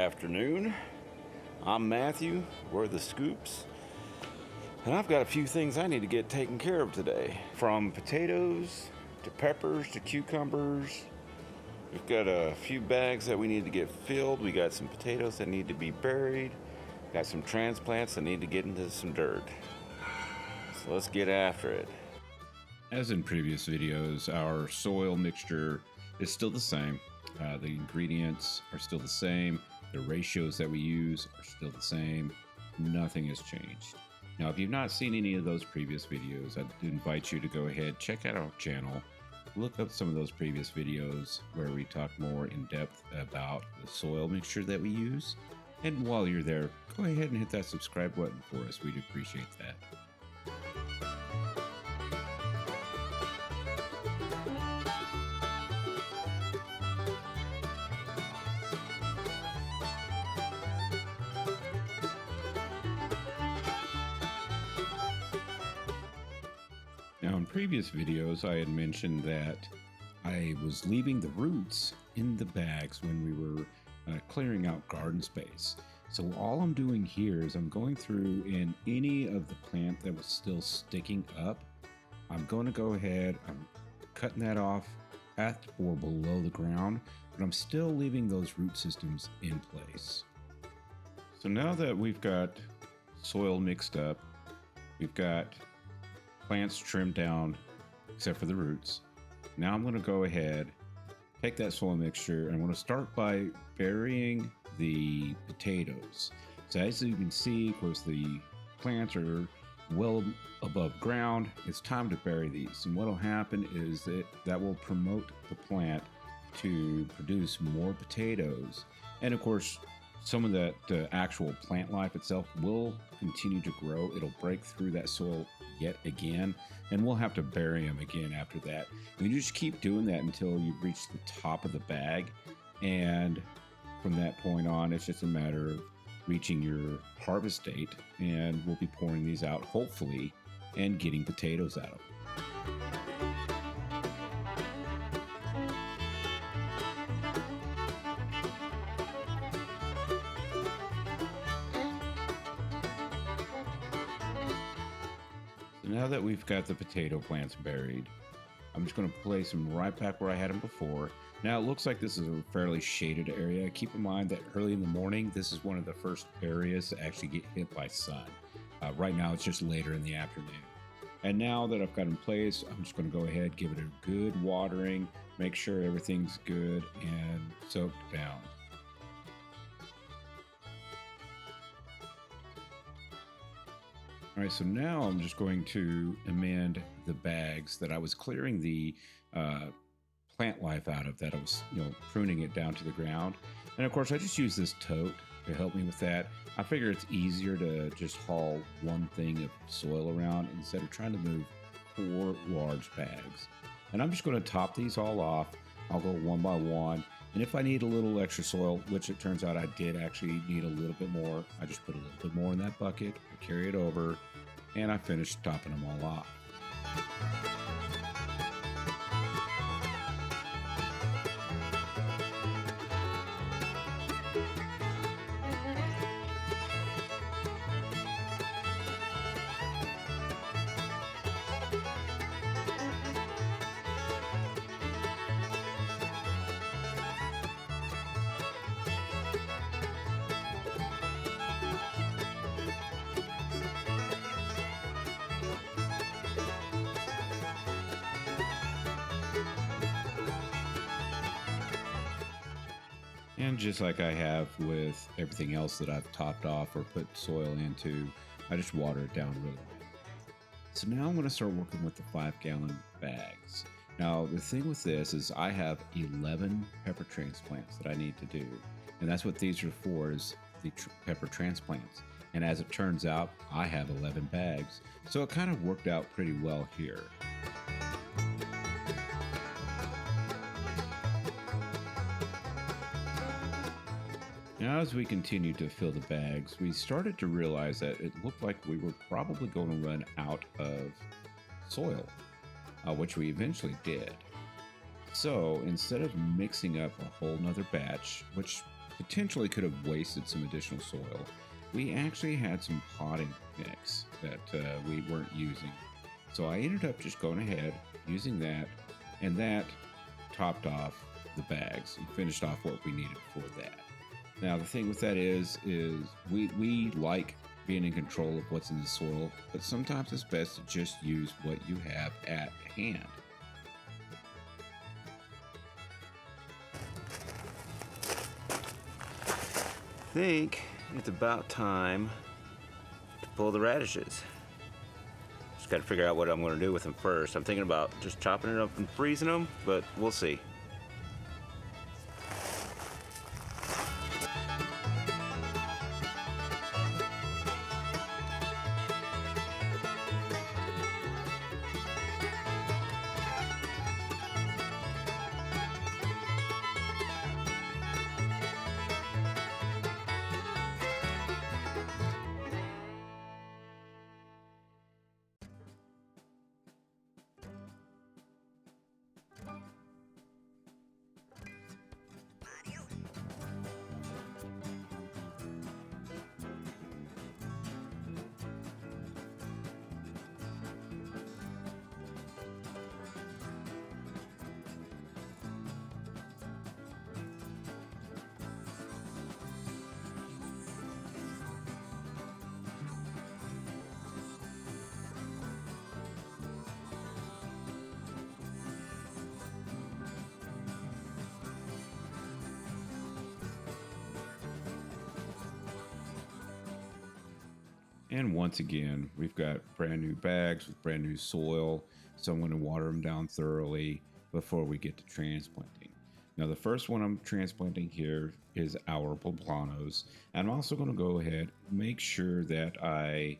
afternoon. I'm Matthew, we're the Scoops, and I've got a few things I need to get taken care of today. From potatoes, to peppers, to cucumbers. We've got a few bags that we need to get filled. We got some potatoes that need to be buried. Got some transplants that need to get into some dirt. So let's get after it. As in previous videos, our soil mixture is still the same. The ingredients are still the same. The ratios that we use are still the same. Nothing has changed. Now, if you've not seen any of those previous videos, I'd invite you to go ahead, check out our channel, look up some of those previous videos where we talk more in depth about the soil mixture that we use. And while you're there, go ahead and hit that subscribe button for us. We'd appreciate that. Now, in previous videos, I had mentioned that I was leaving the roots in the bags when we were clearing out garden space. So all I'm doing here is I'm going through in any of the plant that was still sticking up. I'm going to go ahead, I'm cutting that off at or below the ground, but I'm still leaving those root systems in place. So now that we've got soil mixed up, we've got plants trimmed down except for the roots. Now I'm going to go ahead, take that soil mixture, and I'm going to start by burying the potatoes. So as you can see, of course, the plants are well above ground. It's time to bury these. And what will happen is that will promote the plant to produce more potatoes. And of course, some of that actual plant life itself will continue to grow. It'll break through that soil yet again, and we'll have to bury them again after that. And you just keep doing that until you reach the top of the bag, and from that point on, it's just a matter of reaching your harvest date, and we'll be pouring these out, hopefully, and getting potatoes out of them. Now that we've got the potato plants buried, I'm just going to place them right back where I had them before. Now it looks like this is a fairly shaded area. Keep in mind that early in the morning, this is one of the first areas to actually get hit by sun. Right now it's just later in the afternoon. And now that I've got them placed, I'm just going to go ahead, give it a good watering, make sure everything's good and soaked down. All right, so now I'm just going to amend the bags that I was clearing the plant life out of, that I was, pruning it down to the ground. And of course, I just use this tote to help me with that. I figure it's easier to just haul one thing of soil around instead of trying to move 4 large bags. And I'm just going to top these all off. I'll go one by one. And if I need a little extra soil, which it turns out I did actually need a little bit more, I just put a little bit more in that bucket, I carry it over, and I finish topping them all off. And just like I have with everything else that I've topped off or put soil into, I just water it down really well. So now I'm going to start working with the 5-gallon bags. Now the thing with this is I have 11 pepper transplants that I need to do. And that's what these are for, is the pepper transplants. And as it turns out, I have 11 bags. So it kind of worked out pretty well here. Now, as we continued to fill the bags, we started to realize that it looked like we were probably going to run out of soil, which we eventually did. So instead of mixing up a whole nother batch, which potentially could have wasted some additional soil. We actually had some potting mix that we weren't using. So I ended up just going ahead, using that, and that topped off the bags and finished off what we needed for that. Now, the thing with that is we like being in control of what's in the soil, but sometimes it's best to just use what you have at hand. I think it's about time to pull the radishes. Just got to figure out what I'm going to do with them first. I'm thinking about just chopping it up and freezing them, but we'll see. And once again, we've got brand new bags with brand new soil, so I'm going to water them down thoroughly before we get to transplanting. Now, the first one I'm transplanting here is our poblanos, and I'm also going to go ahead and make sure that I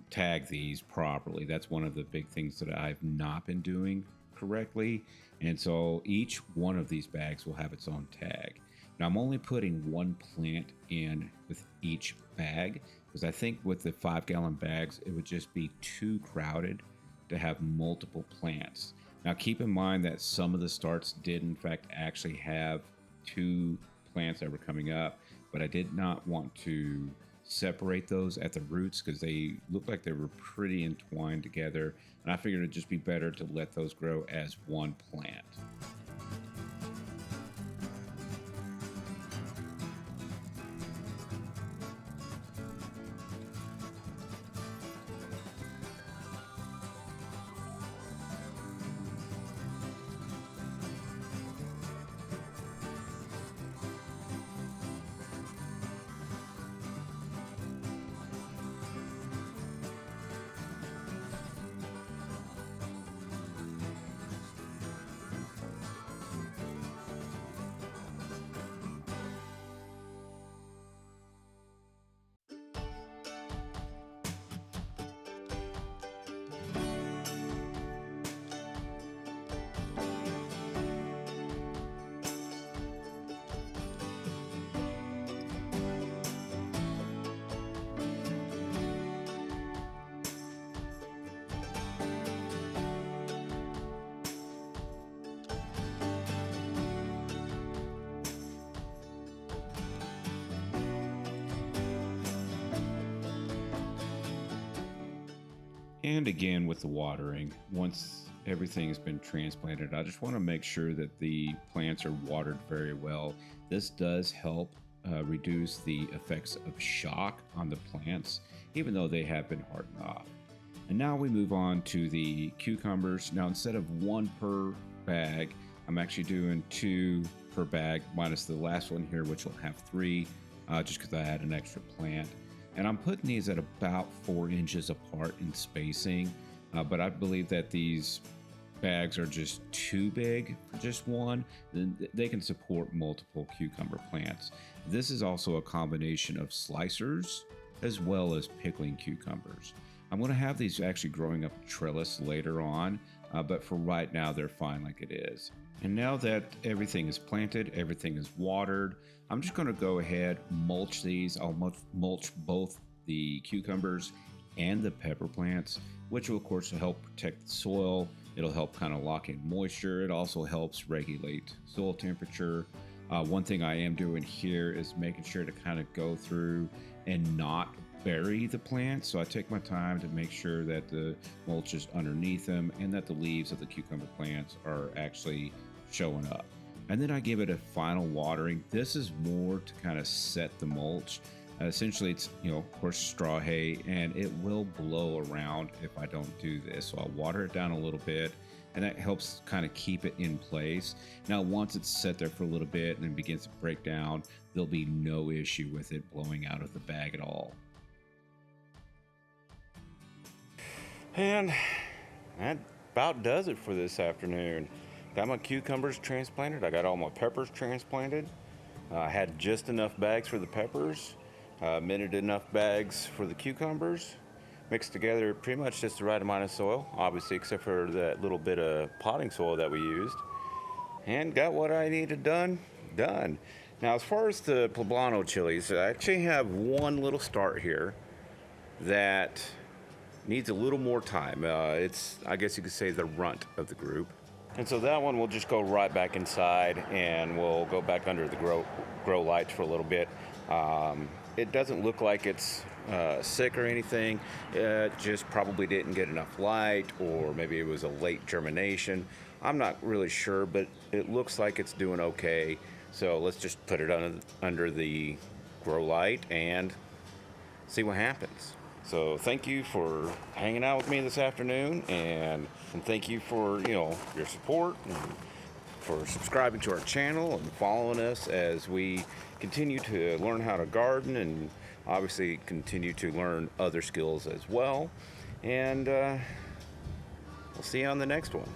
tag these properly. That's one of the big things that I've not been doing correctly, and so each one of these bags will have its own tag. Now, I'm only putting one plant in with each bag, because I think with the 5-gallon bags, it would just be too crowded to have multiple plants. Now, keep in mind that some of the starts did, in fact, actually have 2 plants that were coming up, but I did not want to separate those at the roots because they looked like they were pretty entwined together, and I figured it'd just be better to let those grow as one plant. And again, with the watering, once everything has been transplanted, I just want to make sure that the plants are watered very well. This does help reduce the effects of shock on the plants, even though they have been hardened off. And now we move on to the cucumbers. Now, instead of 1 per bag, I'm actually doing 2 per bag, minus the last one here, which will have 3, just because I had an extra plant. And I'm putting these at about 4 inches apart in spacing, but I believe that these bags are just too big for just one. They can support multiple cucumber plants. This is also a combination of slicers as well as pickling cucumbers. I'm going to have these actually growing up a trellis later on, but for right now, they're fine like it is. And now that everything is planted, everything is watered, I'm just going to go ahead, mulch these. I'll mulch both the cucumbers and the pepper plants, which will of course help protect the soil. It'll help kind of lock in moisture. It also helps regulate soil temperature. One thing I am doing here is making sure to kind of go through and not bury the plants. So I take my time to make sure that the mulch is underneath them and that the leaves of the cucumber plants are actually showing up. And then I give it a final watering. This is more to kind of set the mulch. Essentially, it's, of course, straw hay, and it will blow around if I don't do this. So I'll water it down a little bit, and that helps kind of keep it in place. Now, once it's set there for a little bit and then begins to break down, there'll be no issue with it blowing out of the bag at all. And that about does it for this afternoon. Got my cucumbers transplanted. I got all my peppers transplanted. I had just enough bags for the peppers, minted enough bags for the cucumbers, mixed together pretty much just the right amount of soil, obviously except for that little bit of potting soil that we used, and got what I needed done. Now, as far as the poblano chilies, I actually have one little start here that needs a little more time. It's, I guess you could say, the runt of the group. And so that one will just go right back inside, and we'll go back under the grow lights for a little bit. It doesn't look like it's sick or anything. It just probably didn't get enough light, or maybe it was a late germination. I'm not really sure, but it looks like it's doing okay. So let's just put it under the grow light and see what happens. So thank you for hanging out with me this afternoon, and thank you for your support, and for subscribing to our channel and following us as we continue to learn how to garden, and obviously continue to learn other skills as well. And we'll see you on the next one.